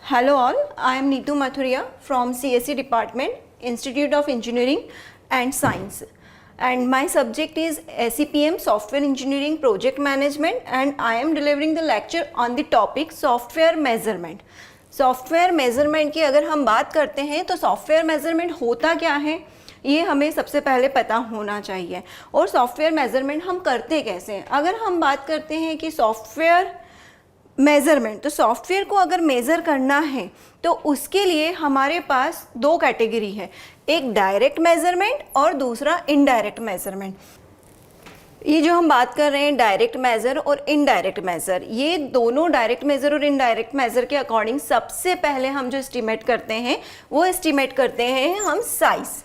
Hello all, I am Neetu Mathuria from CSE Department, Institute of Engineering and Science, and my subject is SEPM Software Engineering Project Management, and I am delivering the lecture on the topic Software Measurement. Software measurement की अगर हम बात करते हैं तो software measurement होता क्या है ये हमें सबसे पहले पता होना चाहिए। और सॉफ्टवेयर मेज़रमेंट हम करते कैसे हैं? अगर हम बात करते हैं कि सॉफ्टवेयर मेज़रमेंट, तो सॉफ्टवेयर को अगर मेज़र करना है तो उसके लिए हमारे पास दो कैटेगरी है, एक डायरेक्ट मेज़रमेंट और दूसरा इनडायरेक्ट मेज़रमेंट। ये जो हम बात कर रहे हैं डायरेक्ट मेज़र और इनडायरेक्ट मेज़र, ये दोनों डायरेक्ट मेज़र और इनडायरेक्ट मेज़र के अकॉर्डिंग सबसे पहले हम जो एस्टिमेट करते हैं वो एस्टिमेट करते हैं हम साइज़।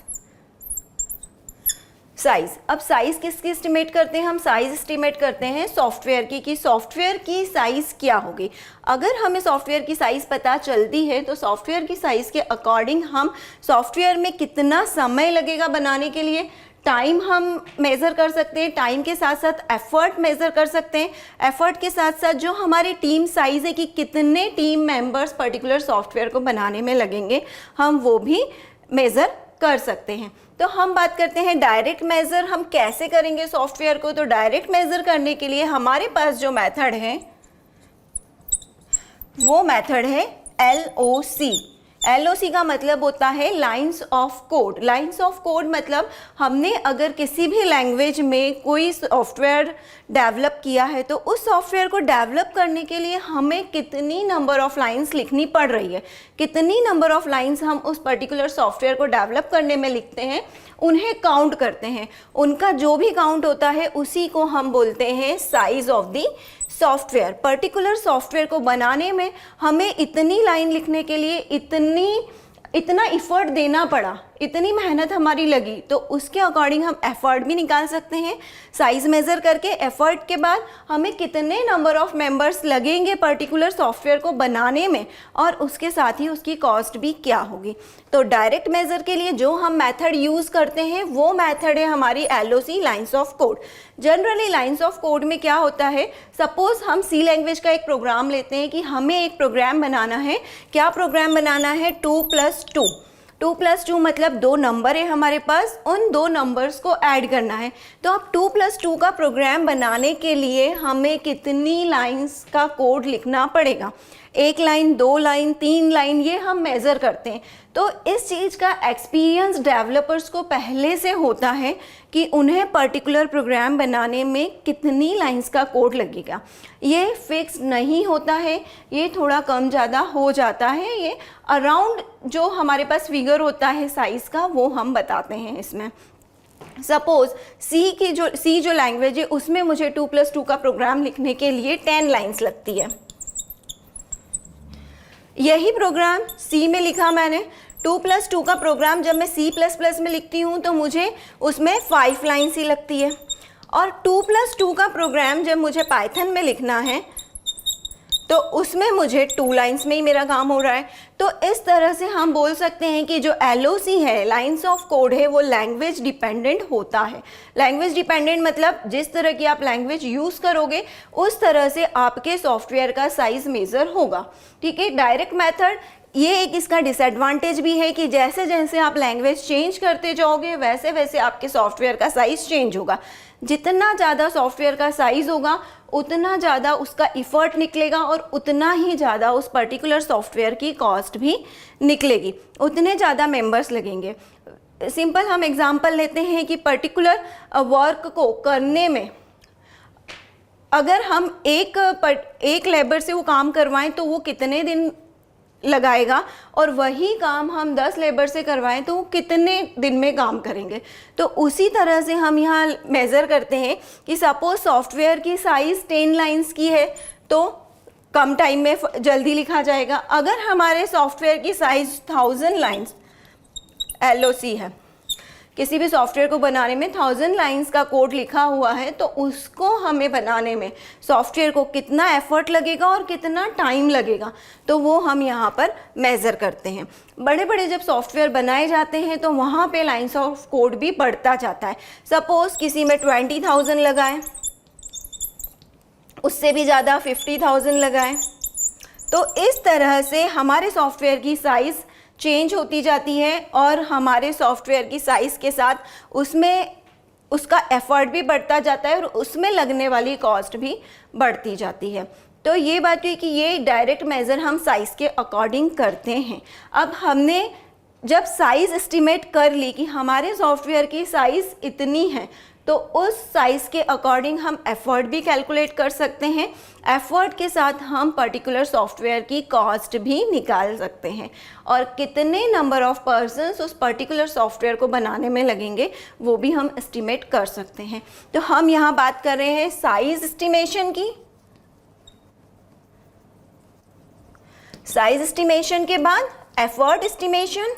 अब साइज़ किसकी एस्टिमेट करते हैं? हम साइज़ एस्टिमेट करते हैं सॉफ्टवेयर की, कि सॉफ्टवेयर की साइज़ क्या होगी। अगर हमें सॉफ्टवेयर की साइज़ पता चलती है तो सॉफ्टवेयर की साइज़ के अकॉर्डिंग हम सॉफ्टवेयर में कितना समय लगेगा बनाने के लिए, टाइम हम मेज़र कर सकते हैं, टाइम के साथ साथ एफ़र्ट मेज़र कर सकते हैं, एफ़र्ट के साथ साथ जो हमारी टीम साइज़ है कि कितने टीम मेंबर्स पर्टिकुलर सॉफ्टवेयर को बनाने में लगेंगे, हम वो भी मेज़र कर सकते हैं। तो हम बात करते हैं डायरेक्ट मेज़र हम कैसे करेंगे सॉफ्टवेयर को। तो डायरेक्ट मेज़र करने के लिए हमारे पास जो मेथड है वो मेथड है LOC। LOC का मतलब होता है lines of code. Lines of code मतलब हमने अगर किसी भी लैंग्वेज में कोई सॉफ्टवेयर डेवलप किया है तो उस सॉफ्टवेयर को डेवलप करने के लिए हमें कितनी नंबर ऑफ लाइंस लिखनी पड़ रही है, कितनी नंबर ऑफ लाइंस हम उस पर्टिकुलर सॉफ्टवेयर को डेवलप करने में लिखते हैं, उन्हें काउंट करते हैं। उनका जो भी काउंट होता है उसी को हम बोलते हैं size of the software. Particular software को बनाने में हमें इतनी लाइन लिखने के लिए इतना इफ़र्ट देना पड़ा, इतनी मेहनत हमारी लगी, तो उसके अकॉर्डिंग हम एफ़र्ट भी निकाल सकते हैं साइज़ मेज़र करके। एफ़र्ट के बाद हमें कितने नंबर ऑफ़ मेंबर्स लगेंगे पर्टिकुलर सॉफ्टवेयर को बनाने में, और उसके साथ ही उसकी कॉस्ट भी क्या होगी। तो डायरेक्ट मेज़र के लिए जो हम मेथड यूज़ करते हैं वो मेथड है हमारी LOC, lines of code. Generally lines of code में क्या होता है, सपोज़ हम C लैंग्वेज का एक प्रोग्राम लेते हैं कि हमें एक प्रोग्राम बनाना है। क्या प्रोग्राम बनाना है? 2+2। 2+2 मतलब दो नंबर है हमारे पास, उन दो नंबर्स को ऐड करना है। तो अब 2+2 का प्रोग्राम बनाने के लिए हमें कितनी लाइंस का कोड लिखना पड़ेगा? 1 लाइन, 2 लाइन, 3 लाइन, ये हम मेज़र करते हैं। तो इस चीज़ का एक्सपीरियंस डेवलपर्स को पहले से होता है कि उन्हें पर्टिकुलर प्रोग्राम बनाने में कितनी लाइंस का कोड लगेगा। ये फिक्स नहीं होता है, ये थोड़ा कम ज़्यादा हो जाता है। ये अराउंड जो हमारे पास फिगर होता है साइज़ का वो हम बताते हैं इसमें। सपोज़ सी जो लैंग्वेज है उसमें मुझे 2+2 का प्रोग्राम लिखने के लिए 10 लाइंस लगती है। यही प्रोग्राम C में लिखा मैंने। 2+2 का प्रोग्राम जब मैं C++ में लिखती हूँ तो मुझे उसमें 5 लाइन्स ही लगती है, और 2+2 का प्रोग्राम जब मुझे पाइथन में लिखना है तो उसमें मुझे 2 लाइन्स में ही मेरा काम हो रहा है। तो इस तरह से हम बोल सकते हैं कि जो LOC है, लाइन्स ऑफ कोड है, वो लैंग्वेज डिपेंडेंट होता है। लैंग्वेज डिपेंडेंट मतलब जिस तरह की आप लैंग्वेज यूज़ करोगे उस तरह से आपके सॉफ्टवेयर का साइज़ मेज़र होगा। ठीक है। डायरेक्ट मेथड, ये एक इसका डिसएडवांटेज भी है कि जैसे जैसे आप लैंग्वेज चेंज करते जाओगे वैसे वैसे आपके सॉफ्टवेयर का साइज़ चेंज होगा। जितना ज़्यादा सॉफ्टवेयर का साइज़ होगा उतना ज़्यादा उसका इफ़र्ट निकलेगा और उतना ही ज़्यादा उस पर्टिकुलर सॉफ्टवेयर की कॉस्ट भी निकलेगी, उतने ज़्यादा मेंबर्स लगेंगे। सिंपल हम एग्जांपल लेते हैं कि पर्टिकुलर वर्क को करने में अगर हम एक लेबर से वो काम करवाएं तो वो कितने दिन लगाएगा, और वही काम हम 10 लेबर से करवाएं तो वो कितने दिन में काम करेंगे। तो उसी तरह से हम यहाँ मेज़र करते हैं कि सपोज सॉफ्टवेयर की साइज़ 10 लाइंस की है तो कम टाइम में जल्दी लिखा जाएगा। अगर हमारे सॉफ्टवेयर की साइज़ 1000 लाइंस LOC है, किसी भी सॉफ्टवेयर को बनाने में 1000 लाइंस का कोड लिखा हुआ है, तो उसको हमें बनाने में सॉफ्टवेयर को कितना एफर्ट लगेगा और कितना टाइम लगेगा, तो वो हम यहाँ पर मेज़र करते हैं। बड़े बड़े जब सॉफ्टवेयर बनाए जाते हैं तो वहाँ पे लाइंस ऑफ कोड भी बढ़ता जाता है। सपोज़ किसी में 20,000 लगाएं, उससे भी ज़्यादा 50,000 लगाएं, तो इस तरह से हमारे सॉफ्टवेयर की साइज़ चेंज होती जाती है और हमारे सॉफ्टवेयर की साइज़ के साथ उसमें उसका एफर्ट भी बढ़ता जाता है और उसमें लगने वाली कॉस्ट भी बढ़ती जाती है। तो ये बात हुई कि ये डायरेक्ट मेज़र हम साइज़ के अकॉर्डिंग करते हैं। अब हमने जब साइज़ एस्टिमेट कर ली कि हमारे सॉफ्टवेयर की साइज़ इतनी है, तो उस साइज़ के अकॉर्डिंग हम एफर्ट भी कैलकुलेट कर सकते हैं। एफर्ट के साथ हम पर्टिकुलर सॉफ्टवेयर की कॉस्ट भी निकाल सकते हैं और कितने नंबर ऑफ पर्सन्स उस पर्टिकुलर सॉफ्टवेयर को बनाने में लगेंगे वो भी हम एस्टिमेट कर सकते हैं। तो हम यहाँ बात कर रहे हैं साइज़ एस्टिमेशन की। साइज़ एस्टिमेशन के बाद एफर्ट एस्टिमेशन,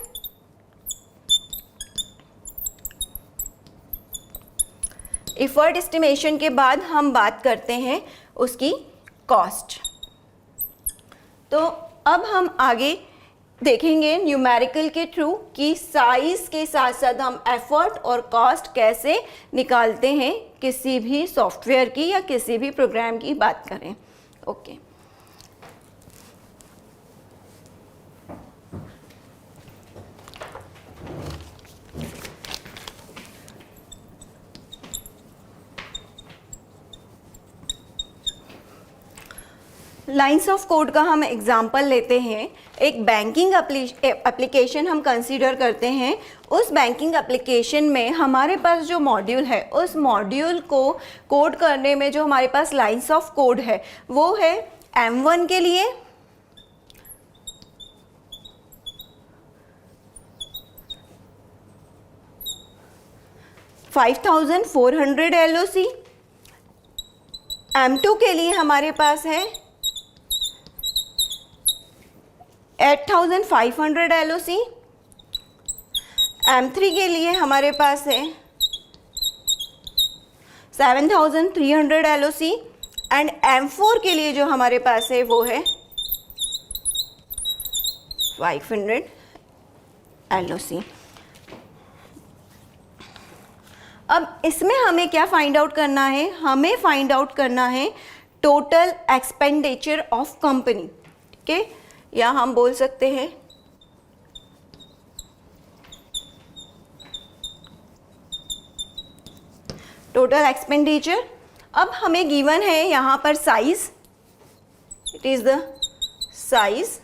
एफर्ट एस्टिमेशन के बाद हम बात करते हैं उसकी कॉस्ट। तो अब हम आगे देखेंगे न्यूमेरिकल के थ्रू कि साइज़ के साथ साथ हम एफर्ट और कॉस्ट कैसे निकालते हैं किसी भी सॉफ्टवेयर की या किसी भी प्रोग्राम की बात करें। ओके लाइंस ऑफ कोड का हम एग्जांपल लेते हैं। एक बैंकिंग एप्लीकेशन हम कंसीडर करते हैं। उस बैंकिंग एप्लीकेशन में हमारे पास जो मॉड्यूल है, उस मॉड्यूल को कोड करने में जो हमारे पास लाइंस ऑफ कोड है वो है M1 के लिए 5400 LOC, M2 के लिए हमारे पास है 8500 LOC, M3 के लिए हमारे पास है 7300 LOC एंड M4 के लिए जो हमारे पास है वो है 500 LOC। अब इसमें हमें क्या फाइंड आउट करना है? हमें फाइंड आउट करना है टोटल एक्सपेंडिचर ऑफ कंपनी। ठीक है, या हम बोल सकते हैं टोटल एक्सपेंडिचर। अब हमें गिवन है यहाँ पर size, it is the size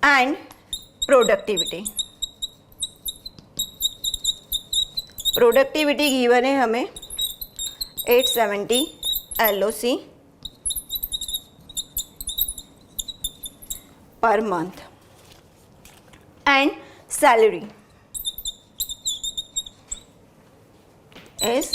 and productivity. Productivity given है हमें 870 LOC per month and salary is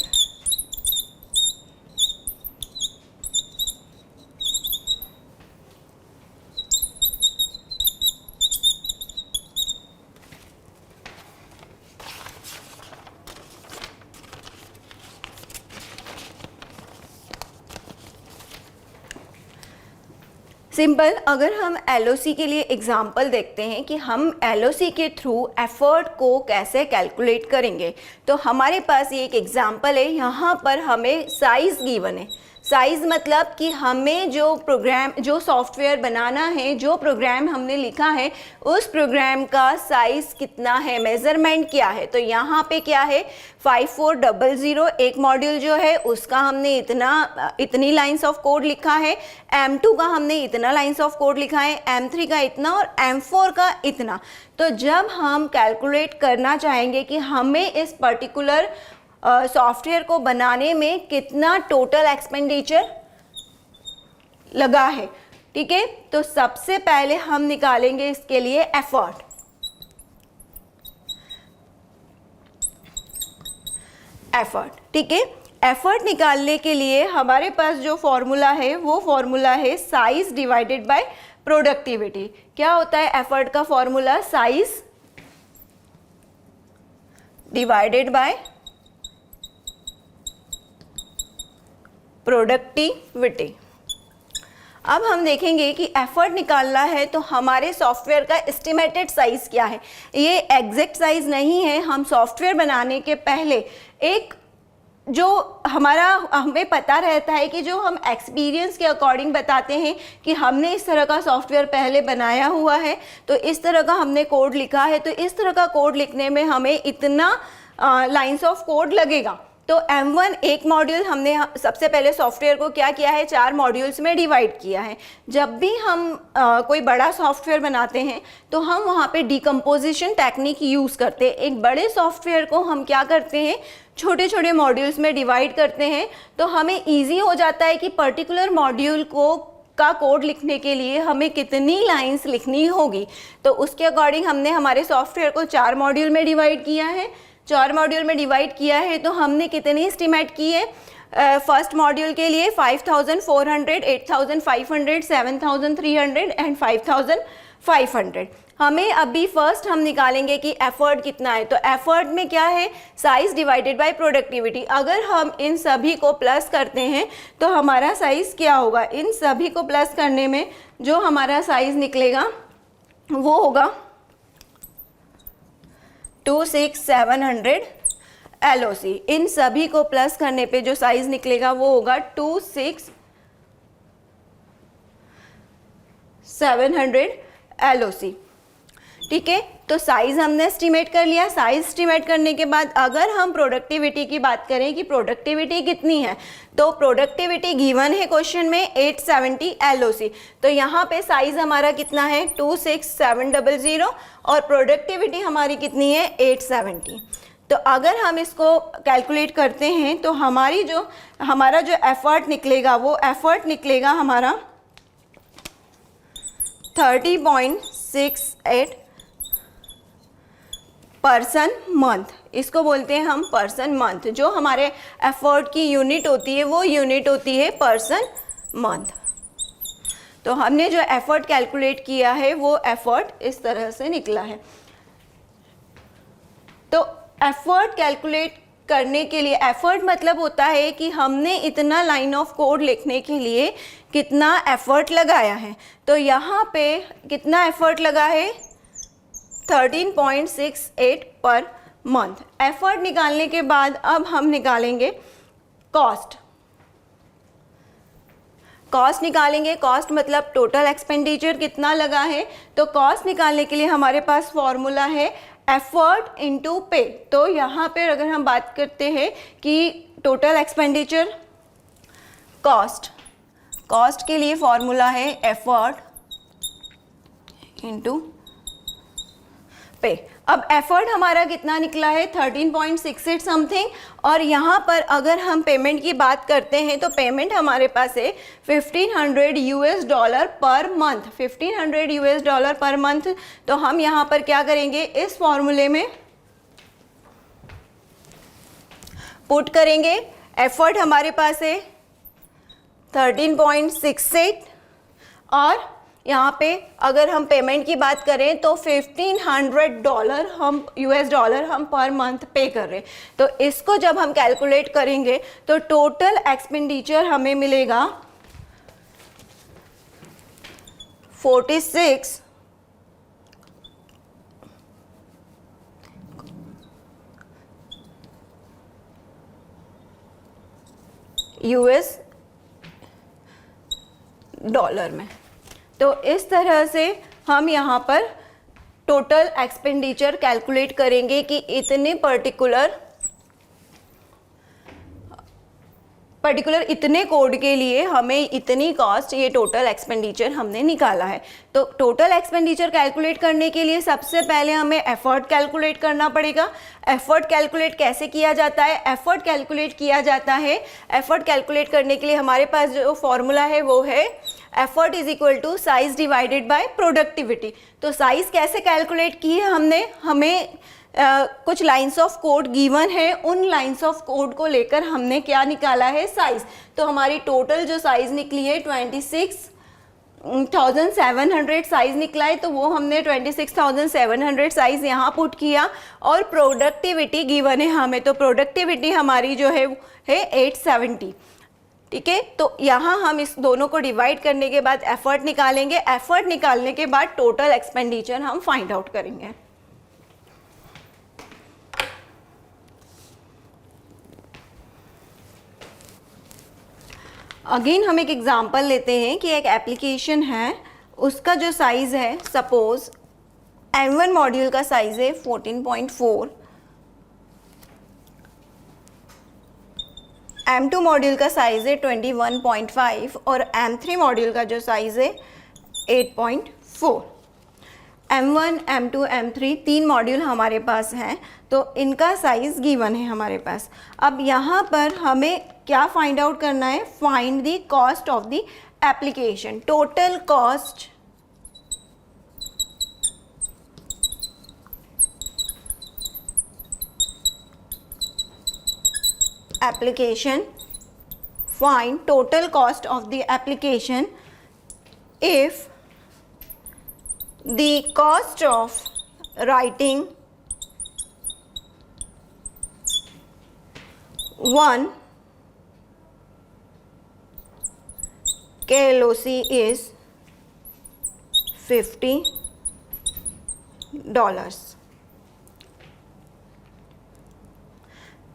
simple. अगर हम LOC के लिए एग्जाम्पल देखते हैं कि हम LOC के थ्रू एफर्ट को कैसे कैलकुलेट करेंगे, तो हमारे पास ये एक एग्जाम्पल है। यहाँ पर हमें साइज़ गिवन है। साइज़ मतलब कि हमें जो सॉफ्टवेयर बनाना है, जो प्रोग्राम हमने लिखा है, उस प्रोग्राम का साइज़ कितना है, मेज़रमेंट क्या है। तो यहाँ पे क्या है 5400, एक मॉड्यूल जो है उसका हमने इतनी लाइंस ऑफ कोड लिखा है, M2 का हमने इतना लाइंस ऑफ कोड लिखा है, M3 का इतना और M4 का इतना। तो जब हम कैलकुलेट करना चाहेंगे कि हमें इस पर्टिकुलर सॉफ्टवेयर को बनाने में कितना टोटल एक्सपेंडिचर लगा है, ठीक है, तो सबसे पहले हम निकालेंगे इसके लिए एफर्ट। ठीक है, एफर्ट निकालने के लिए हमारे पास जो फॉर्मूला है वो फॉर्मूला है साइज डिवाइडेड बाय प्रोडक्टिविटी। क्या होता है एफर्ट का formula? Size divided by productivity. अब हम देखेंगे कि एफर्ट निकालना है तो हमारे सॉफ्टवेयर का एस्टिमेटेड साइज़ क्या है। ये एग्जैक्ट साइज़ नहीं है, हम सॉफ्टवेयर बनाने के पहले एक जो हमारा हमें पता रहता है कि जो हम एक्सपीरियंस के अकॉर्डिंग बताते हैं कि हमने इस तरह का सॉफ्टवेयर पहले बनाया हुआ है, तो इस तरह का हमने कोड लिखा है, तो इस तरह का कोड लिखने में हमें इतना लाइंस ऑफ कोड लगेगा। तो M1 एक मॉड्यूल, हमने सबसे पहले सॉफ्टवेयर को क्या किया है, 4 मॉड्यूल्स में डिवाइड किया है। जब भी हम कोई बड़ा सॉफ्टवेयर बनाते हैं तो हम वहाँ पे डिकम्पोजिशन टेक्निक यूज़ करते हैं। एक बड़े सॉफ्टवेयर को हम क्या करते हैं, छोटे छोटे मॉड्यूल्स में डिवाइड करते हैं, तो हमें ईजी हो जाता है कि पर्टिकुलर मॉड्यूल का कोड लिखने के लिए हमें कितनी लाइंस लिखनी होगी। तो उसके अकॉर्डिंग हमने हमारे सॉफ्टवेयर को 4 मॉड्यूल में डिवाइड किया है। 4 मॉड्यूल में डिवाइड किया है तो हमने कितनी एस्टिमेट की है, फर्स्ट मॉड्यूल के लिए 5400, 8500, 7300 एंड 5500। हमें अभी फर्स्ट हम निकालेंगे कि एफर्ट कितना है। तो एफर्ट में क्या है, साइज डिवाइडेड बाय प्रोडक्टिविटी। अगर हम इन सभी को प्लस करते हैं तो हमारा साइज क्या होगा, इन सभी को प्लस करने में जो हमारा साइज निकलेगा वो होगा 26700 LOC। इन सभी को प्लस करने पे जो साइज निकलेगा वो होगा 26700 LOC। ठीक है, तो साइज हमने एस्टिमेट कर लिया। साइज एस्टिमेट करने के बाद अगर हम प्रोडक्टिविटी की बात करें कि प्रोडक्टिविटी कितनी है, तो प्रोडक्टिविटी गिवन है क्वेश्चन में 870 LOC। तो यहाँ पे साइज हमारा कितना है 26700 और प्रोडक्टिविटी हमारी कितनी है 870। तो अगर हम इसको कैलकुलेट करते हैं तो हमारा जो एफर्ट निकलेगा वो एफर्ट निकलेगा हमारा 30.68 पर्सन मंथ। इसको बोलते हैं हम पर्सन मंथ। जो हमारे एफर्ट की यूनिट होती है वो यूनिट होती है पर्सन मंथ। तो हमने जो एफर्ट कैलकुलेट किया है वो एफर्ट इस तरह से निकला है। तो एफर्ट कैलकुलेट करने के लिए, एफर्ट मतलब होता है कि हमने इतना लाइन ऑफ कोड लिखने के लिए कितना एफर्ट लगाया है। तो यहाँ पे कितना एफर्ट लगा है 13.68 पर मंथ। एफर्ट निकालने के बाद अब हम निकालेंगे कॉस्ट। कॉस्ट निकालेंगे, कॉस्ट मतलब टोटल एक्सपेंडिचर कितना लगा है। तो कॉस्ट निकालने के लिए हमारे पास फॉर्मूला है एफर्ट इनटू पे। तो यहाँ पे अगर हम बात करते हैं कि टोटल एक्सपेंडिचर कॉस्ट के लिए फॉर्मूला है एफर्ट इनटू पे। अब एफर्ट हमारा कितना निकला है 13.68 समथिंग, और यहाँ पर अगर हम पेमेंट की बात करते हैं तो पेमेंट हमारे पास है $1500 पर मंथ। $1500 per month. तो हम यहाँ पर क्या करेंगे, इस फॉर्मूले में पुट करेंगे। एफर्ट हमारे पास है 13.68 और यहाँ पे अगर हम पेमेंट की बात करें तो $1500 हम $US हम पर मंथ पे कर रहे हैं। तो इसको जब हम कैलकुलेट करेंगे तो टोटल एक्सपेंडिचर हमें मिलेगा 46 $US में। तो इस तरह से हम यहाँ पर टोटल एक्सपेंडिचर कैलकुलेट करेंगे कि इतने पर्टिकुलर इतने कोड के लिए हमें इतनी कॉस्ट, ये टोटल एक्सपेंडिचर हमने निकाला है। तो टोटल एक्सपेंडिचर कैलकुलेट करने के लिए सबसे पहले हमें एफर्ट कैलकुलेट करना पड़ेगा। एफर्ट कैलकुलेट कैसे किया जाता है, एफर्ट कैलकुलेट करने के लिए हमारे पास जो फॉर्मूला है वो है effort is equal to size divided by productivity. तो साइज कैसे कैलकुलेट की है हमने, हमें कुछ लाइंस ऑफ कोड गिवन है, उन लाइंस ऑफ कोड को लेकर हमने क्या निकाला है साइज। तो हमारी टोटल जो साइज निकली है 26,700 साइज निकला है। तो वो हमने 26,700 साइज यहाँ पुट किया और प्रोडक्टिविटी गिवन है हमें। तो प्रोडक्टिविटी हमारी जो है 870। ठीक है, तो यहाँ हम इस दोनों को डिवाइड करने के बाद एफर्ट निकालेंगे। एफर्ट निकालने के बाद टोटल एक्सपेंडिचर हम फाइंड आउट करेंगे। अगेन हम एक एग्जांपल लेते हैं कि एक एप्लीकेशन है, उसका जो साइज़ है, सपोज M1 मॉड्यूल का साइज़ है 14.4, M2 मॉड्यूल का साइज़ है 21.5 और M3 मॉड्यूल का जो साइज़ है 8.4। M1, M2, M3 तीन मॉड्यूल हमारे पास हैं, तो इनका साइज़ गिवन है हमारे पास। अब यहाँ पर हमें क्या फाइंड आउट करना है? Find the cost of the application, total cost application, find total cost of the application if the cost of writing one KLOC is $50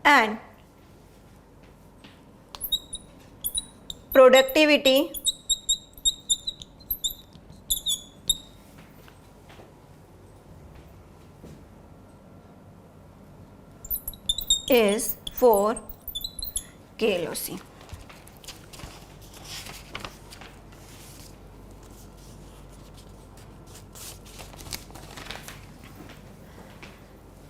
and productivity is 4 KLOC।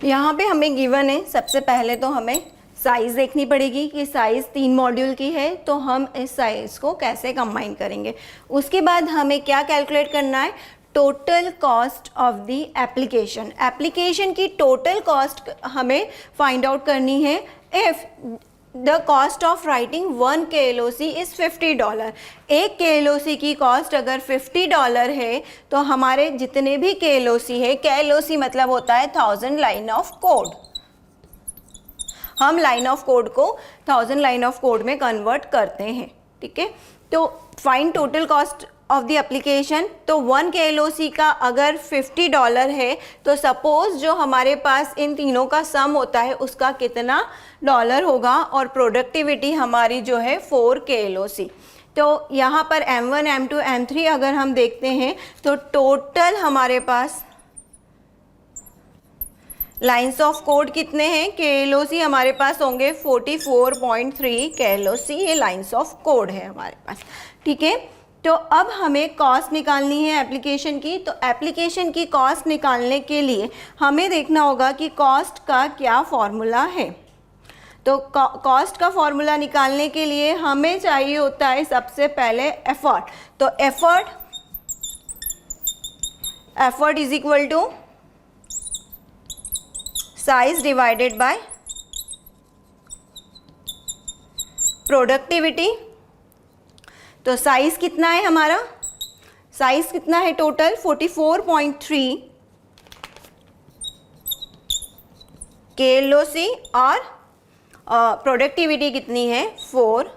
यहाँ पे हमें गिवन है, सबसे पहले तो हमें साइज़ देखनी पड़ेगी कि साइज़ 3 मॉड्यूल की है, तो हम इस साइज़ को कैसे कंबाइन करेंगे। उसके बाद हमें क्या कैलकुलेट करना है? Total cost of the application, application की टोटल कॉस्ट हमें फाइंड आउट करनी है। If the cost of writing 1 KLOC is $50, एक KLOC की कॉस्ट अगर $50 है तो हमारे जितने भी KLOC है, KLOC मतलब होता है 1000 लाइन ऑफ कोड, हम लाइन ऑफ कोड को 1000 लाइन ऑफ कोड में कन्वर्ट करते हैं, ठीक है। तो find total cost of the application, तो 1 KLOC का अगर $50 है तो सपोज जो हमारे पास इन तीनों का सम होता है उसका कितना डॉलर होगा, और प्रोडक्टिविटी हमारी जो है 4 KLOC। तो यहाँ पर M1, M2, M3 अगर हम देखते हैं तो टोटल हमारे पास लाइन्स ऑफ कोड कितने हैं? KLOC हमारे पास होंगे 44.3 KLOC, ये लाइन्स ऑफ कोड है हमारे पास, ठीक है। तो अब हमें कॉस्ट निकालनी है एप्लीकेशन की, तो एप्लीकेशन की कॉस्ट निकालने के लिए हमें देखना होगा कि कॉस्ट का क्या फॉर्मूला है। तो कॉस्ट का फॉर्मूला निकालने के लिए हमें चाहिए होता है सबसे पहले एफर्ट, तो effort is equal to size divided by productivity. तो साइज कितना है हमारा? साइज कितना है टोटल? 44.3 KLOC और प्रोडक्टिविटी कितनी है? 4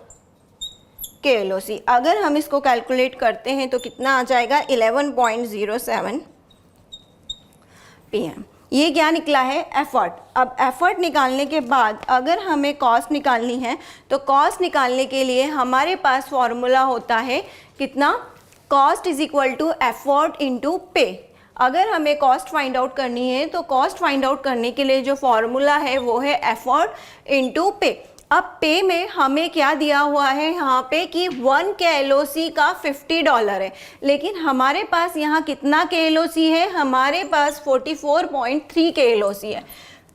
KLOC। अगर हम इसको कैलकुलेट करते हैं तो कितना आ जाएगा? 11.07 PM। ये क्या निकला है? एफर्ट। अब एफर्ट निकालने के बाद अगर हमें कॉस्ट निकालनी है तो कॉस्ट निकालने के लिए हमारे पास फॉर्मूला होता है कितना? Cost is equal to effort into pay. अगर हमें कॉस्ट फाइंड आउट करनी है तो कॉस्ट फाइंड आउट करने के लिए जो फॉर्मूला है वो है एफर्ट इनटू पे। अब पे में हमें क्या दिया हुआ है यहाँ पे कि 1 KLOC का $50 है, लेकिन हमारे पास यहाँ कितना KLOC है? हमारे पास 44.3 KLOC है।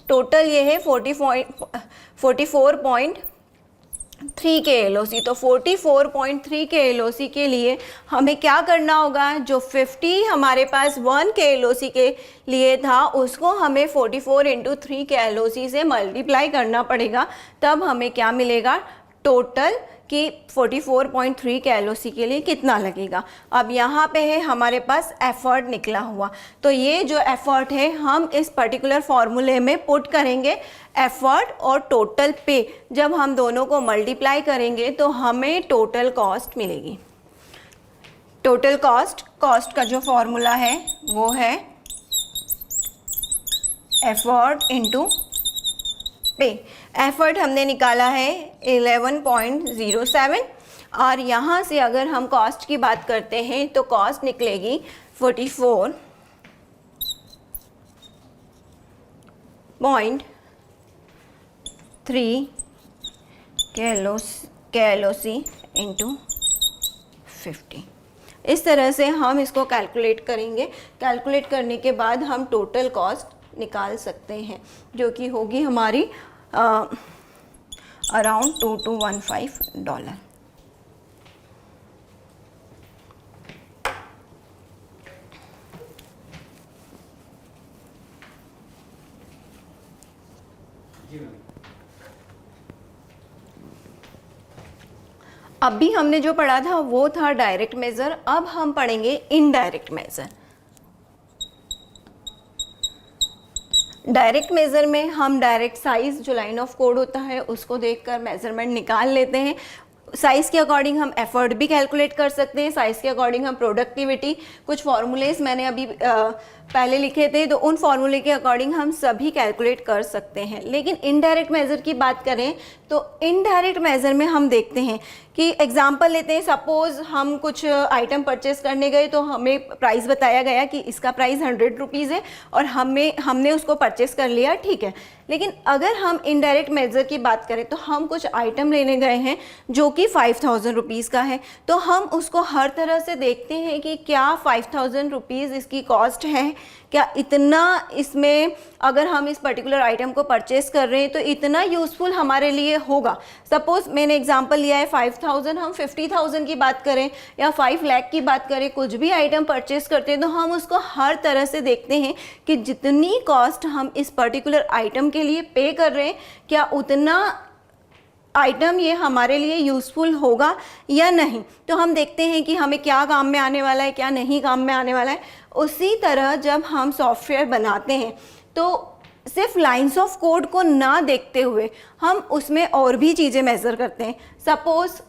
टोटल ये है 44.3 KLOC। तो 44.3 KLOC के लिए हमें क्या करना होगा? जो 50 हमारे पास 1 KLOC के लिए था उसको हमें 44 × 3 KLOC से मल्टीप्लाई करना पड़ेगा, तब हमें क्या मिलेगा? टोटल कि 44.3 KLOC के लिए कितना लगेगा। अब यहाँ पे है हमारे पास एफर्ट निकला हुआ, तो ये जो एफर्ट है हम इस पर्टिकुलर फॉर्मूले में पुट करेंगे। एफर्ट और टोटल पे जब हम दोनों को मल्टीप्लाई करेंगे तो हमें टोटल कॉस्ट मिलेगी। टोटल कॉस्ट का जो फॉर्मूला है वो है एफर्ट इनटू पे। एफर्ट हमने निकाला है 11.07 और यहाँ से अगर हम कॉस्ट की बात करते हैं तो कॉस्ट निकलेगी 44.3 KLOC इंटू 50। इस तरह से हम इसको कैलकुलेट करेंगे। कैलकुलेट करने के बाद हम टोटल कॉस्ट निकाल सकते हैं जो कि होगी हमारी अराउंड $2215। अभी हमने जो पढ़ा था वो था डायरेक्ट मेजर, अब हम पढ़ेंगे इनडायरेक्ट मेजर। डायरेक्ट मेजर में हम डायरेक्ट साइज जो लाइन ऑफ कोड होता है उसको देखकर मेजरमेंट निकाल लेते हैं। साइज़ के अकॉर्डिंग हम एफर्ट भी कैलकुलेट कर सकते हैं, साइज़ के अकॉर्डिंग हम प्रोडक्टिविटी, कुछ फार्मूलेज मैंने अभी पहले लिखे थे तो उन फार्मूले के अकॉर्डिंग हम सभी कैलकुलेट कर सकते हैं। लेकिन इनडायरेक्ट मेज़र की बात करें तो इनडायरेक्ट मेज़र में हम देखते हैं कि एग्जांपल लेते हैं, सपोज़ हम कुछ आइटम परचेस करने गए तो हमें प्राइस बताया गया कि इसका प्राइस 100 रुपीज़ है और हमने उसको परचेस कर लिया, ठीक है। लेकिन अगर हम इनडायरेक्ट मेज़र की बात करें तो हम कुछ आइटम लेने गए हैं जो कि 5000 रुपीज़ का है, तो हम उसको हर तरह से देखते हैं कि क्या 5000 रुपीज़ इसकी कॉस्ट है, क्या इतना इसमें अगर हम इस पर्टिकुलर आइटम को परचेस कर रहे हैं तो इतना यूज़फुल हमारे लिए होगा। सपोज़ मैंने एग्जांपल लिया है 5000, हम 50,000 की बात करें या 5 लाख की बात करें, कुछ भी आइटम परचेस करते हैं तो हम उसको हर तरह से देखते हैं कि जितनी कॉस्ट हम इस पर्टिकुलर आइटम के लिए पे कर रहे हैं क्या उतना आइटम ये हमारे लिए यूज़फुल होगा या नहीं। तो हम देखते हैं कि हमें क्या काम में आने वाला है, क्या नहीं काम में आने वाला है। उसी तरह जब हम सॉफ्टवेयर बनाते हैं तो सिर्फ लाइंस ऑफ कोड को ना देखते हुए हम उसमें और भी चीज़ें मेज़र करते हैं। सपोज़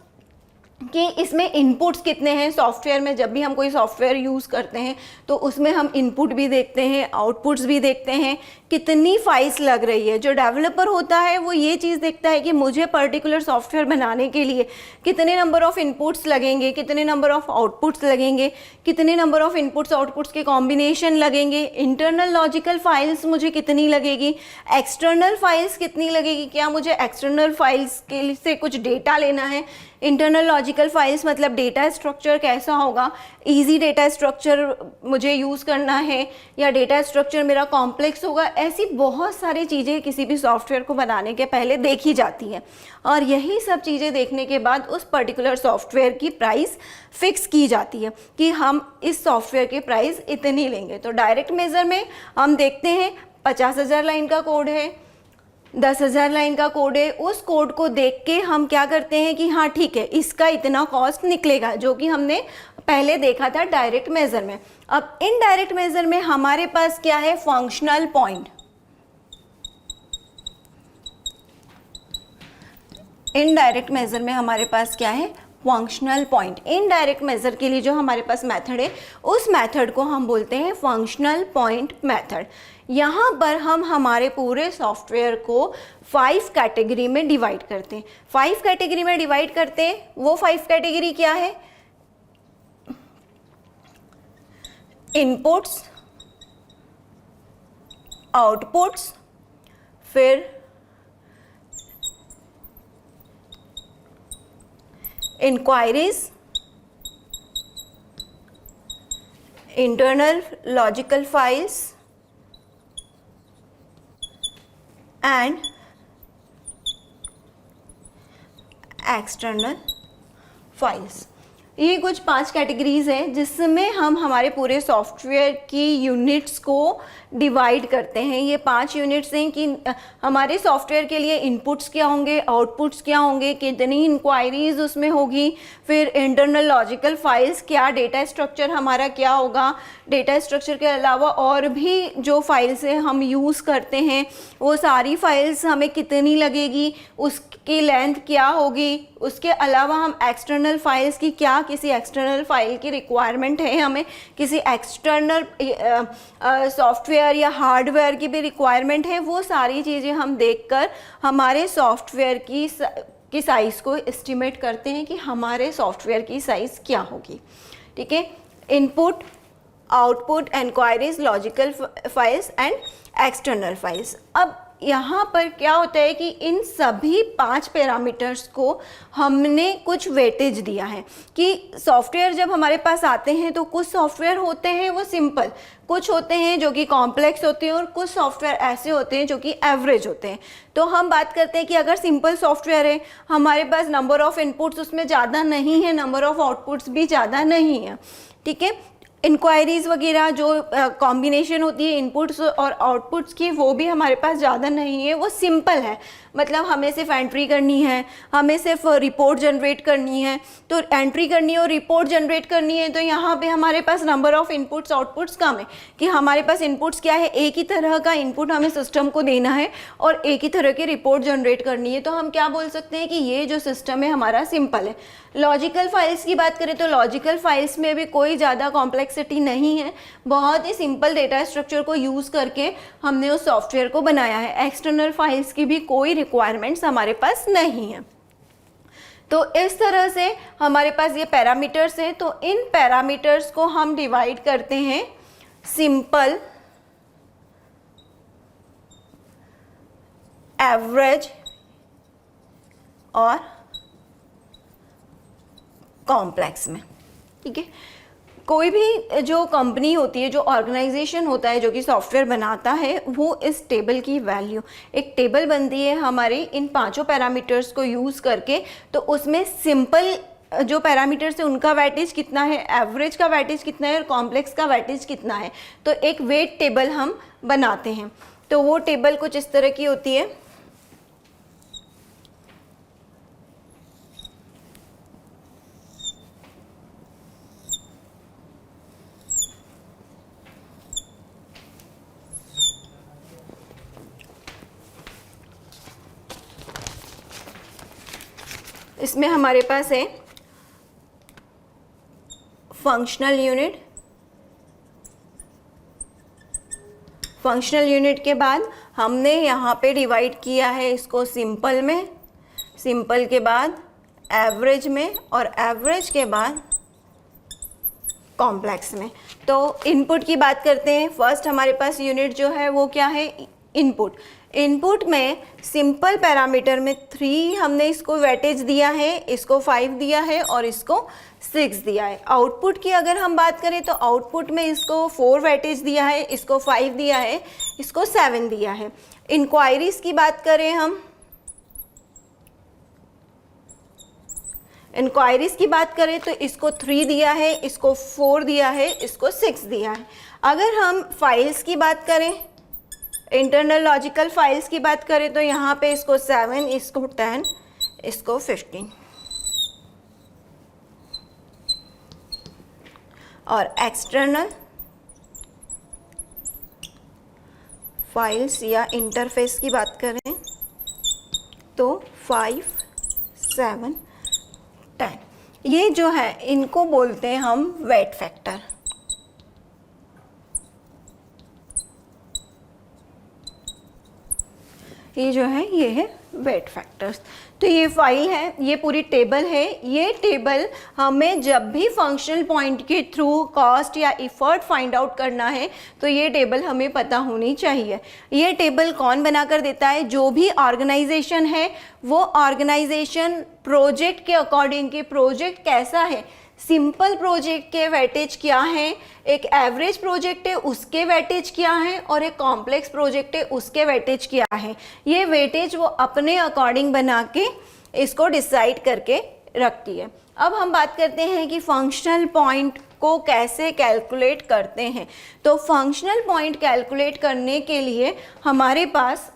कि इसमें इनपुट्स कितने हैं, सॉफ्टवेयर में जब भी हम कोई सॉफ्टवेयर यूज़ करते हैं तो उसमें हम इनपुट भी देखते हैं, आउटपुट्स भी देखते हैं, कितनी फाइल्स लग रही है। जो डेवलपर होता है वो ये चीज़ देखता है कि मुझे पर्टिकुलर सॉफ्टवेयर बनाने के लिए कितने नंबर ऑफ़ इनपुट्स लगेंगे, कितने नंबर ऑफ़ आउटपुट्स लगेंगे, कितने नंबर ऑफ़ इनपुट्स आउटपुट्स के कॉम्बिनेशन लगेंगे, इंटरनल लॉजिकल फाइल्स मुझे कितनी लगेगी, एक्सटर्नल फाइल्स कितनी लगेगी, क्या मुझे एक्सटर्नल फाइल्स के से कुछ डेटा लेना है। इंटरनल लॉजिकल फाइल्स मतलब डेटा स्ट्रक्चर कैसा होगा, इजी डेटा स्ट्रक्चर मुझे यूज़ करना है या डेटा स्ट्रक्चर मेरा कॉम्प्लेक्स होगा। ऐसी बहुत सारी चीज़ें किसी भी सॉफ्टवेयर को बनाने के पहले देखी जाती हैं और यही सब चीज़ें देखने के बाद उस पर्टिकुलर सॉफ्टवेयर की प्राइस फिक्स की जाती है कि हम इस सॉफ्टवेयर की प्राइस इतनी लेंगे। तो डायरेक्ट मेज़र में हम देखते हैं 50,000 लाइन का कोड है, 10,000 लाइन का कोड है, उस कोड को देख के हम क्या करते हैं कि हाँ ठीक है इसका इतना कॉस्ट निकलेगा, जो कि हमने पहले देखा था डायरेक्ट मेज़र में। अब इनडायरेक्ट मेज़र में हमारे पास क्या है, फंक्शनल पॉइंट। इनडायरेक्ट मेज़र में हमारे पास क्या है, फंक्शनल पॉइंट। इनडायरेक्ट मेज़र के लिए जो हमारे पास मेथड है उस मेथड को हम बोलते हैं फंक्शनल पॉइंट मेथड। यहाँ पर हम हमारे पूरे सॉफ्टवेयर को 5 कैटेगरी में डिवाइड करते हैं। 5 कैटेगरी में डिवाइड करते हैं, वो 5 कैटेगरी क्या है, इनपुट्स, आउटपुट्स, फिर inquiries, internal logical files and external files. ये कुछ 5 कैटेगरीज हैं जिसमें हम हमारे पूरे सॉफ्टवेयर की यूनिट्स को डिवाइड करते हैं। ये 5 यूनिट्स हैं कि हमारे सॉफ्टवेयर के लिए इनपुट्स क्या होंगे, आउटपुट्स क्या होंगे, कितनी इंक्वायरीज उसमें होगी, फिर इंटरनल लॉजिकल फाइल्स, क्या डेटा स्ट्रक्चर हमारा क्या होगा, डेटा स्ट्रक्चर के अलावा और भी जो फाइल्स हम यूज़ करते हैं वो सारी फाइल्स हमें कितनी लगेगी, उसकी लेंथ क्या होगी, उसके अलावा हम एक्सटर्नल फाइल्स की क्या किसी एक्सटर्नल फाइल की रिक्वायरमेंट है, हमें किसी एक्सटर्नल सॉफ्टवेयर या हार्डवेयर की भी रिक्वायरमेंट है, वो सारी चीज़ें हम देखकर हमारे सॉफ्टवेयर की की साइज़ को एस्टिमेट करते हैं कि हमारे सॉफ्टवेयर की साइज़ क्या होगी। ठीक है, input, output, inquiries, logical files and external files. अब यहाँ पर क्या होता है कि इन सभी 5 पैरामीटर्स को हमने कुछ वेटेज दिया है कि सॉफ्टवेयर जब हमारे पास आते हैं तो कुछ सॉफ्टवेयर होते हैं वो सिंपल, कुछ होते हैं जो कि कॉम्प्लेक्स होते हैं और कुछ सॉफ्टवेयर ऐसे होते हैं जो कि एवरेज होते हैं। तो हम बात करते हैं कि अगर सिंपल सॉफ्टवेयर है, हमारे पास नंबर ऑफ़ इनपुट्स उसमें ज़्यादा नहीं है, नंबर ऑफ़ आउटपुट्स भी ज़्यादा नहीं है। ठीक है, इंक्वायरीज़ वगैरह जो कॉम्बिनेशन होती है इनपुट्स और आउटपुट्स की, वो भी हमारे पास ज़्यादा नहीं है, वो सिंपल है। मतलब हमें सिर्फ एंट्री करनी है, हमें सिर्फ रिपोर्ट जनरेट करनी है। तो एंट्री करनी है और रिपोर्ट जनरेट करनी है, तो यहाँ पे हमारे पास नंबर ऑफ़ इनपुट्स आउटपुट्स कम है कि हमारे पास इनपुट्स क्या है, एक ही तरह का इनपुट हमें सिस्टम को देना है और एक ही तरह की रिपोर्ट जनरेट करनी है। तो हम क्या बोल सकते हैं कि ये जो सिस्टम है हमारा सिंपल है। लॉजिकल फाइल्स की बात करें तो लॉजिकल फाइल्स में भी कोई ज़्यादा कॉम्प्लेक्सिटी नहीं है, बहुत ही सिंपल डेटा स्ट्रक्चर को यूज़ करके हमने उस सॉफ्टवेयर को बनाया है। एक्सटर्नल फाइल्स की भी कोई रिक्वायरमेंट्स हमारे पास नहीं है। तो इस तरह से हमारे पास ये पैरामीटर्स हैं। तो इन पैरामीटर्स को हम डिवाइड करते हैं सिंपल, एवरेज और कॉम्प्लेक्स में। ठीक है, कोई भी जो कंपनी होती है, जो ऑर्गेनाइजेशन होता है जो कि सॉफ्टवेयर बनाता है, वो इस टेबल की वैल्यू, एक टेबल बनती है हमारी इन 5 पैरामीटर्स को यूज़ करके। तो उसमें सिंपल जो पैरामीटर्स है उनका वेटेज कितना है, एवरेज का वेटेज कितना है और कॉम्प्लेक्स का वेटेज कितना है, तो एक वेट टेबल हम बनाते हैं। तो वो टेबल कुछ इस तरह की होती है। इसमें हमारे पास है फंक्शनल यूनिट, फंक्शनल यूनिट के बाद हमने यहाँ पे डिवाइड किया है इसको सिंपल में, सिंपल के बाद एवरेज में और एवरेज के बाद कॉम्प्लेक्स में। तो इनपुट की बात करते हैं। फर्स्ट हमारे पास यूनिट जो है वो क्या है, इनपुट। इनपुट में सिंपल पैरामीटर में 3 हमने इसको वेटेज दिया है, इसको 5 दिया है और इसको 6 दिया है। आउटपुट की अगर हम बात करें तो आउटपुट में इसको 4 वेटेज दिया है, इसको 5 दिया है, इसको 7 दिया है। इंक्वायरीज की बात करें हम, इंक्वायरीज की बात करें तो इसको 3 दिया है, इसको 4 दिया है, इसको 6 दिया है। अगर हम फाइल्स की बात करें, इंटरनल लॉजिकल फाइल्स की बात करें तो यहाँ पे इसको 7, इसको 10, इसको 15। और एक्सटर्नल फाइल्स या इंटरफेस की बात करें तो 5, 7, 10। ये जो है इनको बोलते हैं हम वेट फैक्टर। ये जो है ये है वेट फैक्टर्स। तो ये फाइल है, ये पूरी टेबल है। ये टेबल हमें जब भी फंक्शनल पॉइंट के थ्रू कॉस्ट या इफ़र्ट फाइंड आउट करना है तो ये टेबल हमें पता होनी चाहिए। ये टेबल कौन बना कर देता है, जो भी ऑर्गेनाइजेशन है वो ऑर्गेनाइजेशन प्रोजेक्ट के अकॉर्डिंग कि प्रोजेक्ट कैसा है, सिंपल प्रोजेक्ट के वेटेज क्या हैं, एक एवरेज प्रोजेक्ट है उसके वेटेज क्या हैं और एक कॉम्प्लेक्स प्रोजेक्ट है उसके वेटेज क्या है। ये वेटेज वो अपने अकॉर्डिंग बना के इसको डिसाइड करके रखती है। अब हम बात करते हैं कि फंक्शनल पॉइंट को कैसे कैलकुलेट करते हैं। तो फंक्शनल पॉइंट कैलकुलेट करने के लिए हमारे पास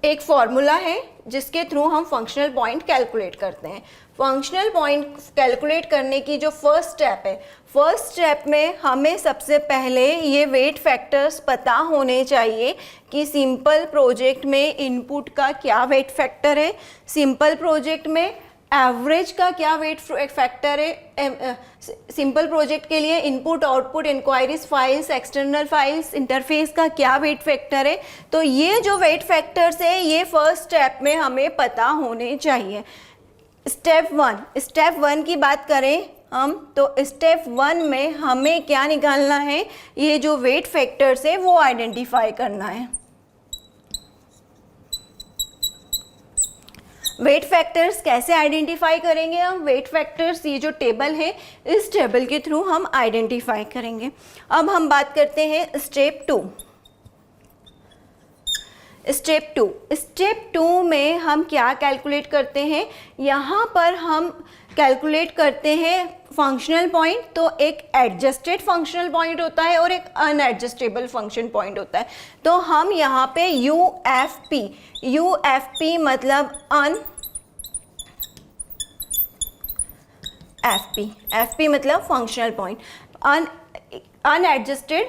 एक फॉर्मूला है जिसके थ्रू हम फंक्शनल पॉइंट कैलकुलेट करते हैं। फंक्शनल पॉइंट कैलकुलेट करने की जो फर्स्ट स्टेप है, फर्स्ट स्टेप में हमें सबसे पहले ये वेट फैक्टर्स पता होने चाहिए कि सिंपल प्रोजेक्ट में इनपुट का क्या वेट फैक्टर है, सिंपल प्रोजेक्ट में एवरेज का क्या वेट फैक्टर है? सिंपल प्रोजेक्ट के लिए input output inquiries files external files interface का क्या वेट फैक्टर है? तो ये जो वेट फैक्टर्स है ये फर्स्ट स्टेप में हमें पता होने चाहिए। स्टेप वन की बात करें हम, तो स्टेप वन में हमें क्या निकालना है? ये जो वेट फैक्टर्स है वो आइडेंटिफाई करना है। वेट फैक्टर्स कैसे आइडेंटिफाई करेंगे हम? वेट फैक्टर्स ये जो टेबल है इस टेबल के थ्रू हम आइडेंटिफाई करेंगे। अब हम बात करते हैं स्टेप टू में हम क्या कैलकुलेट करते हैं? यहाँ पर हम कैलकुलेट करते हैं फंक्शनल पॉइंट। तो एक एडजस्टेड फंक्शनल पॉइंट होता है और एक अनएडजस्टेबल फंक्शन पॉइंट होता है। तो हम यहाँ पे UFP मतलब FP मतलब functional point, unadjusted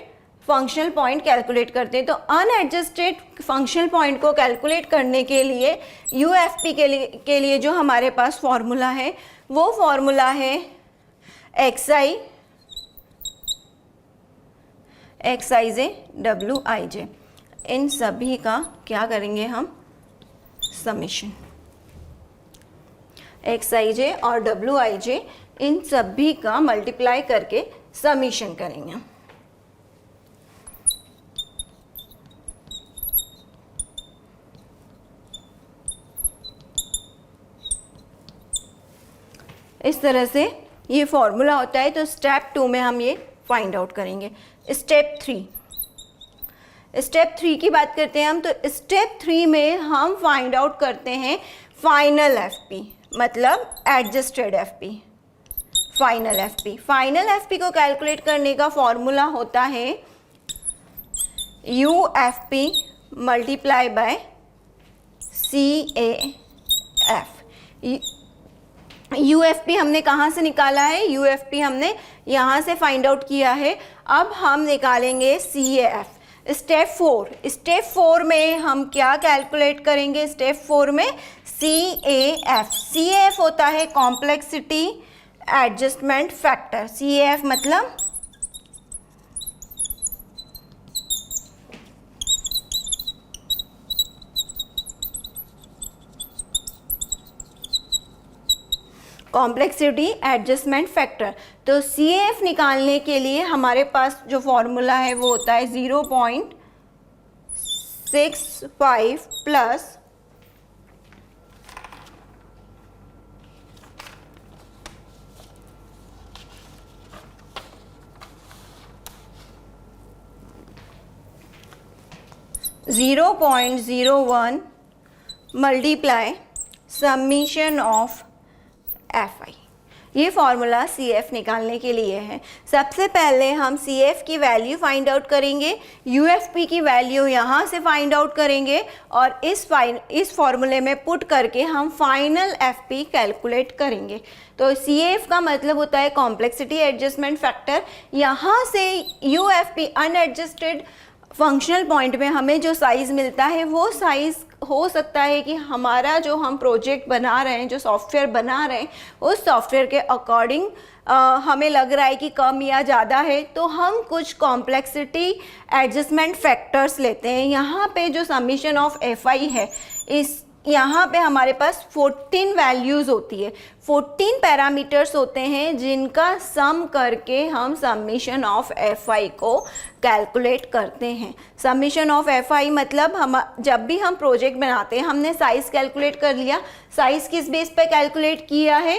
functional point calculate करते हैं। तो अनएडजस्टेड फंक्शनल पॉइंट को कैलकुलेट करने के लिए UFP के लिए जो हमारे पास फॉर्मूला है वो फॉर्मूला है XIJ WIJ। इन सभी का क्या करेंगे हम? समेशन। XIJ और WIJ इन सभी का मल्टीप्लाई करके समेशन करेंगे। इस तरह से ये फॉर्मूला होता है। तो स्टेप 2 में हम ये फाइंड आउट करेंगे। स्टेप 3 की बात करते हैं हम। तो स्टेप 3 में हम फाइंड आउट करते हैं फाइनल FP मतलब एडजस्टेड FP। फाइनल FP को कैलकुलेट करने का फॉर्मूला होता है UFP multiply by CAF। UFP हमने कहाँ से निकाला है? UFP हमने यहाँ से फाइंड आउट किया है। अब हम निकालेंगे CAF। स्टेप 4 में हम क्या कैलकुलेट करेंगे? स्टेप 4 में CAF होता है कॉम्प्लेक्सिटी एडजस्टमेंट फैक्टर। CAF मतलब कॉम्प्लेक्सिटी एडजस्टमेंट फैक्टर। तो CAF निकालने के लिए हमारे पास जो फॉर्मूला है वो होता है 0.65 plus 0.01 multiply summation of FI। ये फॉर्मूला CF निकालने के लिए है। सबसे पहले हम CF की वैल्यू फाइंड आउट करेंगे, UFP की वैल्यू यहाँ से फाइंड आउट करेंगे और इस फॉर्मूले में पुट करके हम फाइनल FP कैलकुलेट करेंगे। तो CF का मतलब होता है कॉम्प्लेक्सिटी एडजस्टमेंट फैक्टर। यहाँ से UFP अनएडजस्टेड फंक्शनल पॉइंट में हमें जो साइज़ मिलता है वो साइज़ हो सकता है कि हमारा जो हम प्रोजेक्ट बना रहे हैं, जो सॉफ्टवेयर बना रहे हैं, उस सॉफ्टवेयर के अकॉर्डिंग हमें लग रहा है कि कम या ज़्यादा है, तो हम कुछ कॉम्प्लेक्सिटी एडजस्टमेंट फैक्टर्स लेते हैं। यहाँ पे जो समीशन ऑफ FI है, यहाँ पे हमारे पास 14 वैल्यूज़ होती है, 14 पैरामीटर्स होते हैं जिनका सम करके हम समीशन ऑफ FI को कैलकुलेट करते हैं। समीशन ऑफ FI मतलब हम जब भी हम प्रोजेक्ट बनाते हैं, हमने साइज़ कैलकुलेट कर लिया। साइज़ किस बेस पे कैलकुलेट किया है?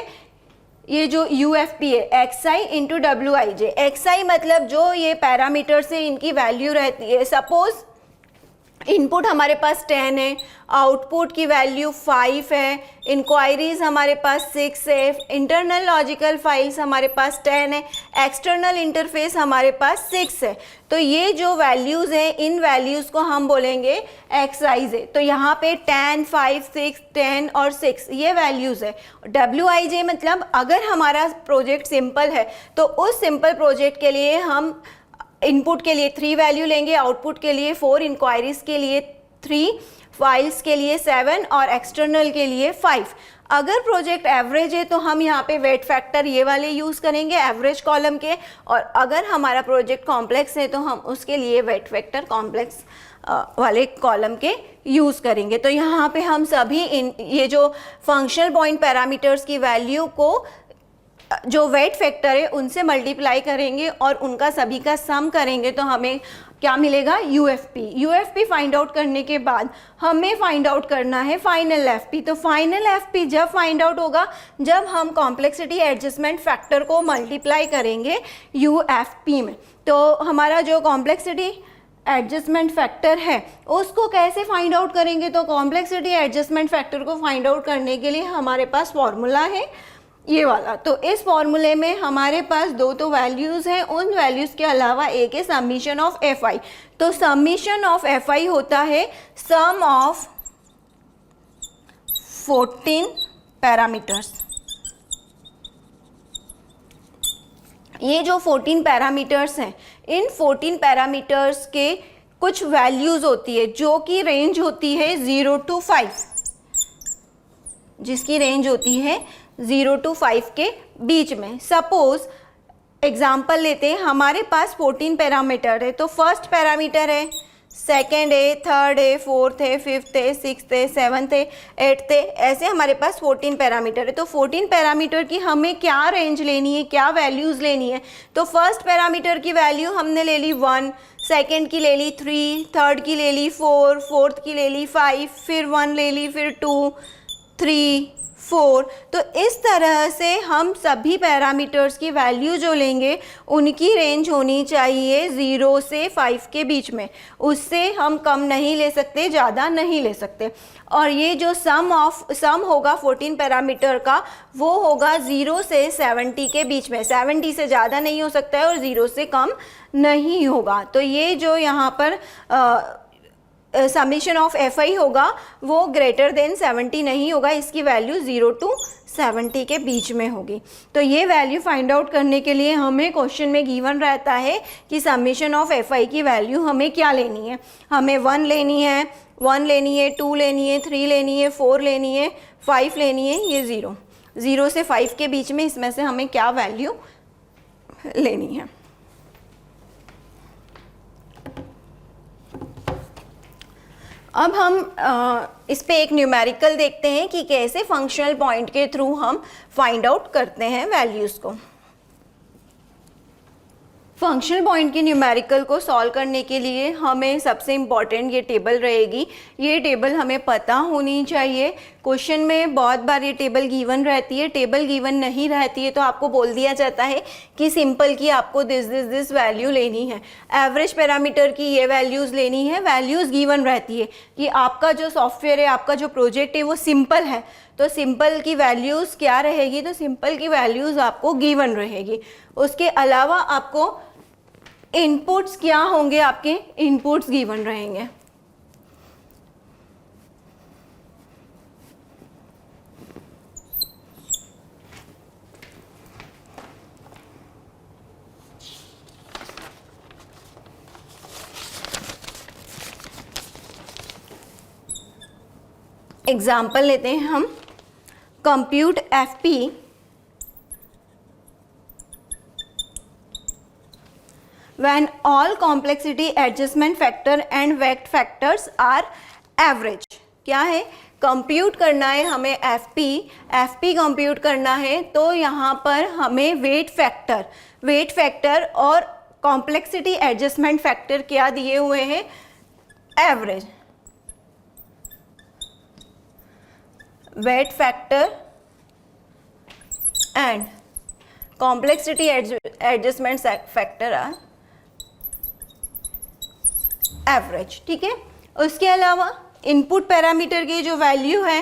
ये जो UFP है XI इंटू WIJ। XI मतलब जो ये पैरामीटर्स है इनकी वैल्यू रहती है। सपोज़ इनपुट हमारे पास 10 है, आउटपुट की वैल्यू 5 है, इंक्वायरीज हमारे पास 6 है, इंटरनल लॉजिकल फाइल्स हमारे पास 10 है, एक्सटर्नल इंटरफेस हमारे पास 6 है। तो ये जो वैल्यूज़ हैं इन वैल्यूज़ को हम बोलेंगे XIJ। तो यहाँ पे 10, 5, 6, 10 और 6 ये वैल्यूज़ है। WIJ मतलब अगर हमारा प्रोजेक्ट सिंपल है तो उस सिंपल प्रोजेक्ट के लिए हम इनपुट के लिए 3 वैल्यू लेंगे, आउटपुट के लिए 4, इंक्वायरीज के लिए 3, फाइल्स के लिए 7 और एक्सटर्नल के लिए 5। अगर प्रोजेक्ट एवरेज है तो हम यहाँ पे वेट फैक्टर ये वाले यूज़ करेंगे एवरेज कॉलम के, और अगर हमारा प्रोजेक्ट कॉम्प्लेक्स है तो हम उसके लिए वेट फैक्टर कॉम्प्लेक्स वाले कॉलम के यूज़ करेंगे। तो यहाँ पे हम सभी ये जो फंक्शनल पॉइंट पैरामीटर्स की वैल्यू को जो वेट फैक्टर है उनसे मल्टीप्लाई करेंगे और उनका सभी का सम करेंगे तो हमें क्या मिलेगा, यूएफपी। यूएफपी फाइंड आउट करने के बाद हमें फाइंड आउट करना है फाइनल एफपी। तो फाइनल एफपी जब फाइंड आउट होगा जब हम कॉम्प्लेक्सिटी एडजस्टमेंट फैक्टर को मल्टीप्लाई करेंगे यूएफपी में। तो हमारा जो कॉम्प्लेक्सिटी एडजस्टमेंट फैक्टर है उसको कैसे फाइंड आउट करेंगे, तो कॉम्प्लेक्सिटी एडजस्टमेंट फैक्टर को फाइंड आउट करने के लिए हमारे पास फॉर्मूला है ये वाला। तो इस फॉर्मूले में हमारे पास दो तो वैल्यूज़ हैं, उन वैल्यूज़ के अलावा एक है समीशन ऑफ एफ आई। तो समीशन ऑफ एफ आई होता है सम ऑफ 14 पैरामीटर्स। ये जो 14 पैरामीटर्स हैं, इन 14 पैरामीटर्स के कुछ वैल्यूज़ होती है जो कि रेंज होती है 0 to 5, जिसकी रेंज होती है 0 to 5 के बीच में। सपोज एग्जाम्पल लेते हैं, हमारे पास 14 पैरामीटर है। तो फर्स्ट पैरामीटर है, सेकेंड है, थर्ड है, फोर्थ है, फिफ्थ है, सिक्स्थ है, सेवन्थ है, एट्थ है, ऐसे हमारे पास 14 पैरामीटर है। तो 14 पैरामीटर की हमें क्या रेंज लेनी है, क्या वैल्यूज़ लेनी है। तो फर्स्ट पैरामीटर की वैल्यू हमने ले ली 1, सेकेंड की ले ली 3, थर्ड की ले ली 4, फोर्थ की ले ली 5, फिर 1 ले ली, फिर 2, 3, 4। तो इस तरह से हम सभी पैरामीटर्स की वैल्यू जो लेंगे उनकी रेंज होनी चाहिए 0 से 5 के बीच में, उससे हम कम नहीं ले सकते, ज़्यादा नहीं ले सकते। और ये जो सम होगा 14 पैरामीटर का वो होगा 0 से 70 के बीच में। 70 से ज़्यादा नहीं हो सकता है और 0 से कम नहीं होगा। तो ये जो यहाँ पर समीशन ऑफ एफ आई होगा वो ग्रेटर देन 70 नहीं होगा, इसकी वैल्यू 0 to 70 के बीच में होगी। तो ये वैल्यू फाइंड आउट करने के लिए हमें क्वेश्चन में गिवन रहता है कि समीशन ऑफ एफ आई की वैल्यू हमें क्या लेनी है। हमें 1 लेनी है, 2 लेनी है, 3 लेनी है, 4 लेनी है, 5 लेनी है, ये 0 से 5 के बीच में इसमें से हमें क्या वैल्यू लेनी है। अब हम इस पे एक न्यूमेरिकल देखते हैं कि कैसे फंक्शनल पॉइंट के थ्रू हम फाइंड आउट करते हैं वैल्यूज़ को। फंक्शनल पॉइंट के न्यूमेरिकल को सॉल्व करने के लिए हमें सबसे इम्पॉर्टेंट ये टेबल रहेगी। ये टेबल हमें पता होनी चाहिए। क्वेश्चन में बहुत बार ये टेबल गिवन रहती है, टेबल गिवन नहीं रहती है तो आपको बोल दिया जाता है कि सिंपल की आपको दिस वैल्यू लेनी है, एवरेज पैरामीटर की ये वैल्यूज़ लेनी है। वैल्यूज़ गिवन रहती है कि आपका जो सॉफ्टवेयर है, आपका जो प्रोजेक्ट है वो सिंपल है, तो सिंपल की वैल्यूज़ क्या रहेगी, तो सिंपल की वैल्यूज़ आपको गिवन रहेगी। उसके अलावा आपको इनपुट्स क्या होंगे, आपके इनपुट्स गिवन रहेंगे। एग्जाम्पल लेते हैं हम, compute FP when all complexity adjustment factor and weight factors are average। क्या है, कंप्यूट करना है हमें एफपी कंप्यूट करना है। तो यहाँ पर हमें वेट फैक्टर और कॉम्प्लेक्सिटी एडजस्टमेंट फैक्टर क्या दिए हुए हैं, average. Weight factor and complexity adjustment factor are average, ठीक है। उसके अलावा इनपुट पैरामीटर की जो वैल्यू है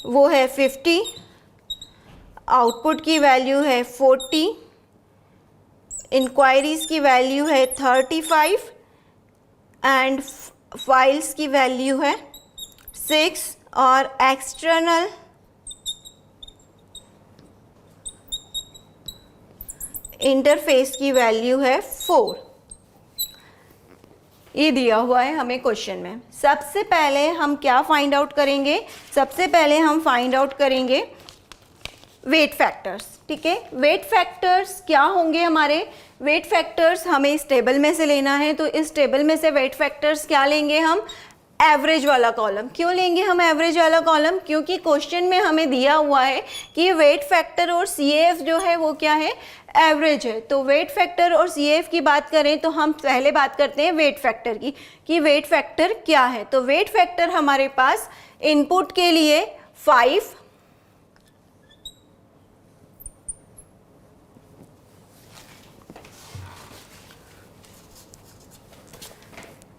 वो है 50, आउटपुट की वैल्यू है 40, इंक्वायरीज की वैल्यू है 35 एंड फाइल्स की वैल्यू है 6 और एक्सटर्नल इंटरफेस की वैल्यू है 4। ये दिया हुआ है हमें क्वेश्चन में। सबसे पहले हम क्या फाइंड आउट करेंगे, सबसे पहले हम फाइंड आउट करेंगे वेट फैक्टर्स। ठीक है, वेट फैक्टर्स क्या होंगे हमारे, वेट फैक्टर्स हमें इस टेबल में से लेना है। तो इस टेबल में से वेट फैक्टर्स क्या लेंगे हम, एवरेज वाला कॉलम। क्यों लेंगे हम एवरेज वाला कॉलम, क्योंकि क्वेश्चन में हमें दिया हुआ है कि वेट फैक्टर और CAF जो है वो क्या है, एवरेज है। तो वेट फैक्टर और CAF की बात करें तो हम पहले बात करते हैं वेट फैक्टर की, कि वेट फैक्टर क्या है। तो वेट फैक्टर हमारे पास इनपुट के लिए 5,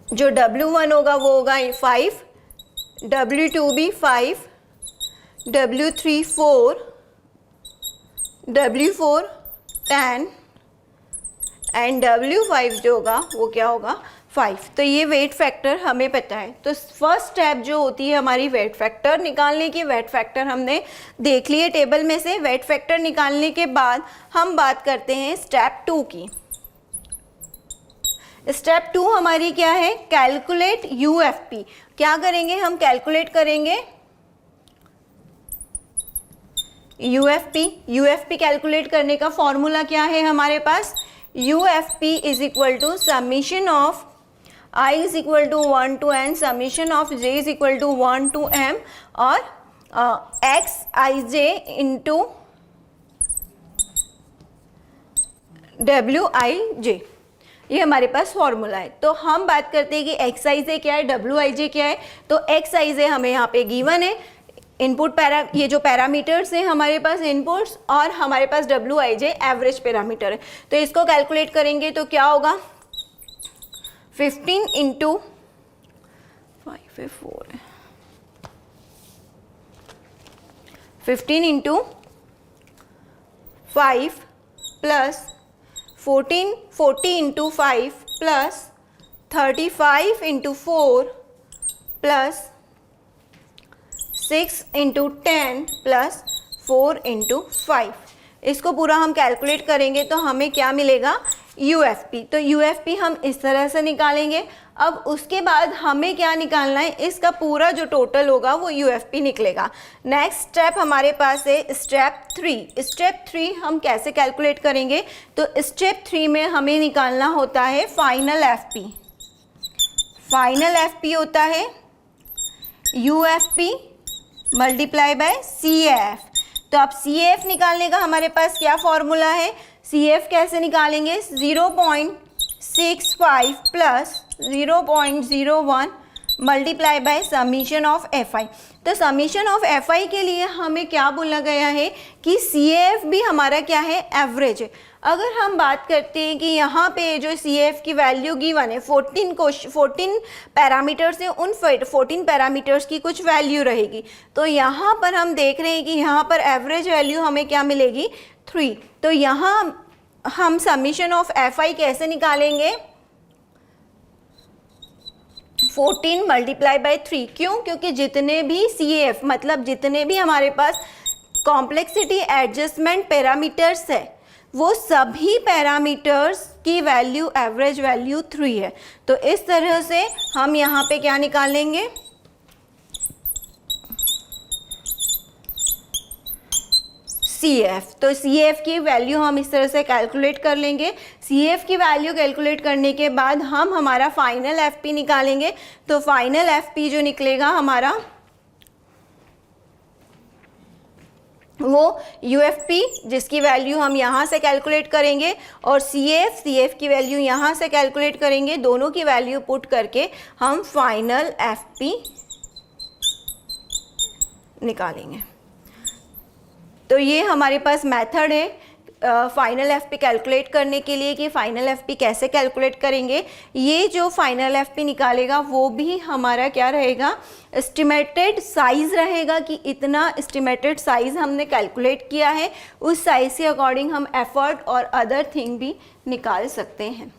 जो W1 होगा वो होगा 5, W2 भी 5, W3 4, W4 10 एंड W5 जो होगा वो क्या होगा 5। तो ये वेट फैक्टर हमें पता है। तो फर्स्ट स्टेप जो होती है हमारी वेट फैक्टर निकालने की, वेट फैक्टर हमने देख लिए टेबल में से। वेट फैक्टर निकालने के बाद हम बात करते हैं स्टेप 2 की। स्टेप 2 हमारी क्या है, कैलकुलेट UFP। क्या करेंगे हम, कैलकुलेट करेंगे UFP कैलकुलेट करने का फॉर्मूला क्या है हमारे पास, UFP is equal to summation of I is equal to 1 to n, summation of J is equal to 1 to m और XIJ इंटू WIJ, ये हमारे पास फॉर्मूला है। तो हम बात करते हैं कि XIJ क्या है, WIJ क्या है। तो XIJ हमें यहाँ पे गिवन है, इनपुट ये जो पैरामीटर्स हैं हमारे पास इनपुट्स, और हमारे पास WIJ एवरेज पैरामीटर है। तो इसको कैलकुलेट करेंगे तो क्या होगा, 15 इंटू 5 4 है, 15 into 5 plus 40 into 5 plus 35 into 4 plus 6 into 10 plus 4 into 5। इसको पूरा हम कैलकुलेट करेंगे तो हमें क्या मिलेगा, UFP। तो UFP हम इस तरह से निकालेंगे। अब उसके बाद हमें क्या निकालना है, इसका पूरा जो टोटल होगा वो UFP निकलेगा। नेक्स्ट स्टेप हमारे पास है स्टेप 3। स्टेप 3 हम कैसे कैलकुलेट करेंगे, तो स्टेप 3 में हमें निकालना होता है फाइनल FP। फाइनल FP होता है UFP मल्टीप्लाई बाय CAF। तो अब CAF निकालने का हमारे पास क्या फॉर्मूला है, CAF कैसे निकालेंगे, 0.65 plus 0.01 multiply by summation of FI। तो समीशन ऑफ FI के लिए हमें क्या बोला गया है कि CAF भी हमारा क्या है, एवरेज है। अगर हम बात करते हैं कि यहाँ पे जो CAF की वैल्यू गिवन है 14 पैरामीटर्स हैं, उन 14 पैरामीटर्स की कुछ वैल्यू रहेगी। तो यहाँ पर हम देख रहे हैं कि यहाँ पर एवरेज वैल्यू हमें क्या मिलेगी, 3। तो यहाँ हम समीशन ऑफ FI कैसे निकालेंगे, 14 मल्टीप्लाई बाय 3। क्यों, क्योंकि जितने भी CAF मतलब जितने भी हमारे पास कॉम्प्लेक्सिटी एडजस्टमेंट पैरामीटर्स है वो सभी पैरामीटर्स की वैल्यू एवरेज वैल्यू 3 है। तो इस तरह से हम यहाँ पे क्या निकालेंगे, CAF। तो CAF की वैल्यू हम इस तरह से कैलकुलेट कर लेंगे। CAF की वैल्यू कैलकुलेट करने के बाद हम हमारा फाइनल FP निकालेंगे। तो फाइनल FP जो निकलेगा हमारा वो UFP, जिसकी वैल्यू हम यहाँ से कैलकुलेट करेंगे, और CAF की वैल्यू यहाँ से कैलकुलेट करेंगे। दोनों की वैल्यू पुट करके हम फाइनल FP निकालेंगे। तो ये हमारे पास मेथड है फाइनल FP कैलकुलेट करने के लिए, कि फाइनल FP कैसे कैलकुलेट करेंगे। ये जो फाइनल FP निकालेगा वो भी हमारा क्या रहेगा, एस्टिमेटेड साइज़ रहेगा, कि इतना एस्टिमेटेड साइज़ हमने कैलकुलेट किया है, उस साइज़ के अकॉर्डिंग हम एफर्ट और अदर थिंग भी निकाल सकते हैं।